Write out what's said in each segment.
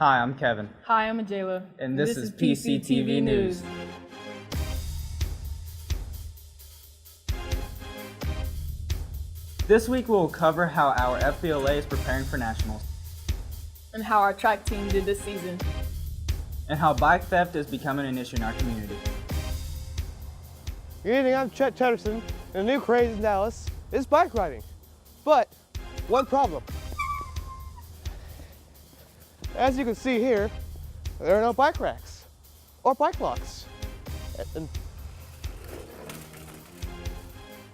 Hi, I'm Kevin. Hi, I'm Ajayla. And this is PCTV News. This week we'll cover how our FBLA is preparing for nationals. And how our track team did this season. And how bike theft is becoming an issue in our community. Good evening, I'm Chet Chatterson, and the new craze in Dallas is bike riding. But one problem. As you can see here, there are no bike racks or bike locks. And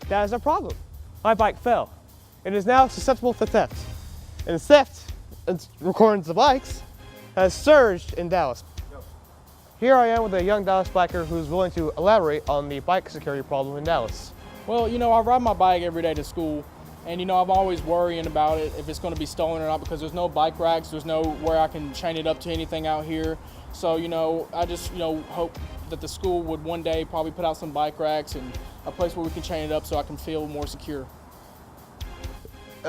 that is a problem. My bike fell. It is now susceptible to theft. And theft, according to the bikes, has surged in Dallas. Here I am with a young Dallas biker who's willing to elaborate on the bike security problem in Dallas. Well, I ride my bike every day to school, and I'm always worrying about it, if it's going to be stolen or not, because there's no bike racks, there's no where I can chain it up to anything out here. So, I just, hope that the school would one day probably put out some bike racks and a place where we can chain it up so I can feel more secure.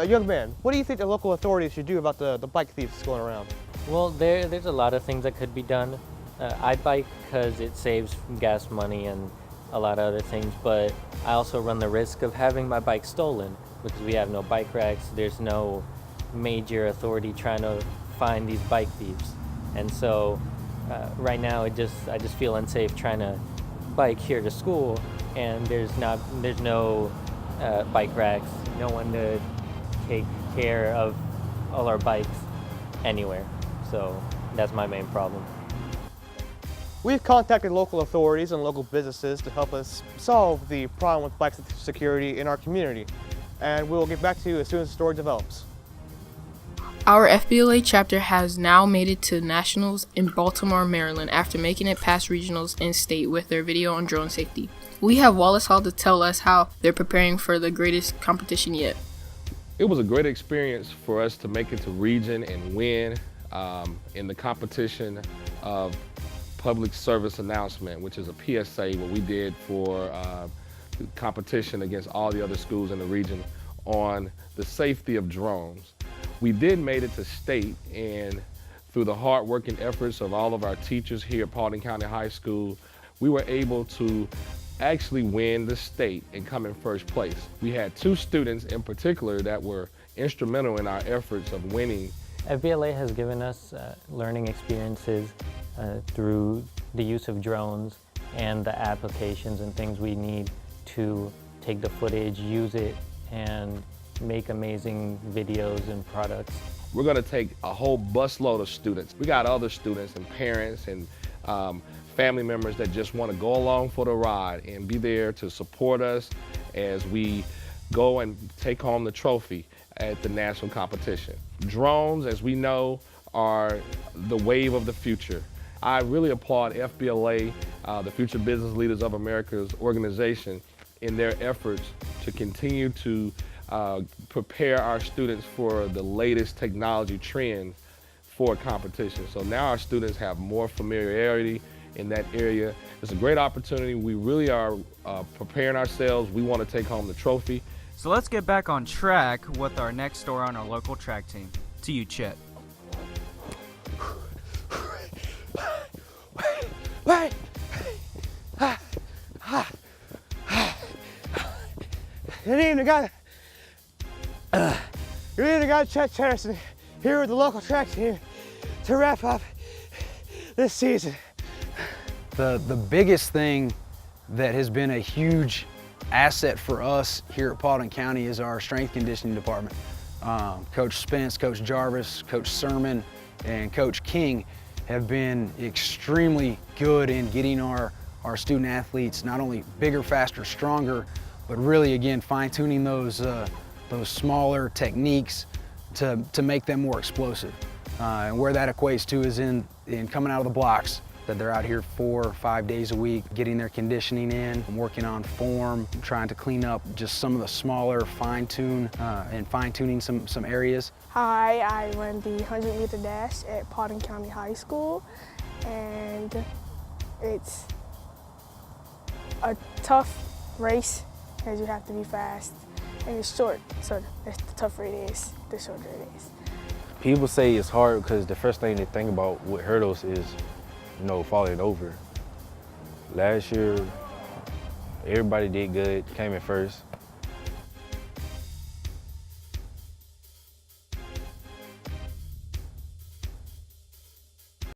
Young man, what do you think the local authorities should do about the bike thieves going around? Well, there's a lot of things that could be done. I bike because it saves gas money and a lot of other things, but I also run the risk of having my bike stolen because we have no bike racks. There's no major authority trying to find these bike thieves. And so right now I just feel unsafe trying to bike here to school, and there's no bike racks, no one to take care of all our bikes anywhere. So that's my main problem. We've contacted local authorities and local businesses to help us solve the problem with bike security in our community, and we'll get back to you as soon as the story develops. Our FBLA chapter has now made it to nationals in Baltimore, Maryland, after making it past regionals and state with their video on drone safety. We have Wallace Hall to tell us how they're preparing for the greatest competition yet. It was a great experience for us to make it to region and win in the competition of public service announcement, which is a PSA, what we did for the competition against all the other schools in the region on the safety of drones. We did made it to state, and through the hard working efforts of all of our teachers here at Paulding County High School, we were able to actually win the state and come in first place. We had two students in particular that were instrumental in our efforts of winning. FBLA has given us learning experiences through the use of drones and the applications and things we need to take the footage, use it, and make amazing videos and products. We're going to take a whole busload of students. We got other students and parents and family members that just want to go along for the ride and be there to support us as we go and take home the trophy at the national competition. Drones, as we know, are the wave of the future. I really applaud FBLA, the Future Business Leaders of America's organization, in their efforts to continue to prepare our students for the latest technology trends for competition. So now our students have more familiarity in that area. It's a great opportunity. We really are preparing ourselves. We want to take home the trophy. So let's get back on track with our next story on our local track team. To you, Chet. Wait! Good evening, guys. Good evening, guys. Chet Chatterson here with the local track team to wrap up this season. The biggest thing that has been a huge asset for us here at Paulding County is our strength conditioning department. Coach Spence, Coach Jarvis, Coach Sermon, and Coach King have been extremely good in getting our student athletes not only bigger, faster, stronger, but really, again, fine-tuning those smaller techniques to make them more explosive. And where that equates to is in coming out of the blocks, that they're out here 4 or 5 days a week, getting their conditioning in, working on form, trying to clean up just some of the smaller fine-tuning some areas. Hi, I run the 100-meter dash at Paulding County High School, and it's a tough race because you have to be fast, and it's short, so the tougher it is, the shorter it is. People say it's hard because the first thing they think about with hurdles is, falling over. Last year, everybody did good, came in first.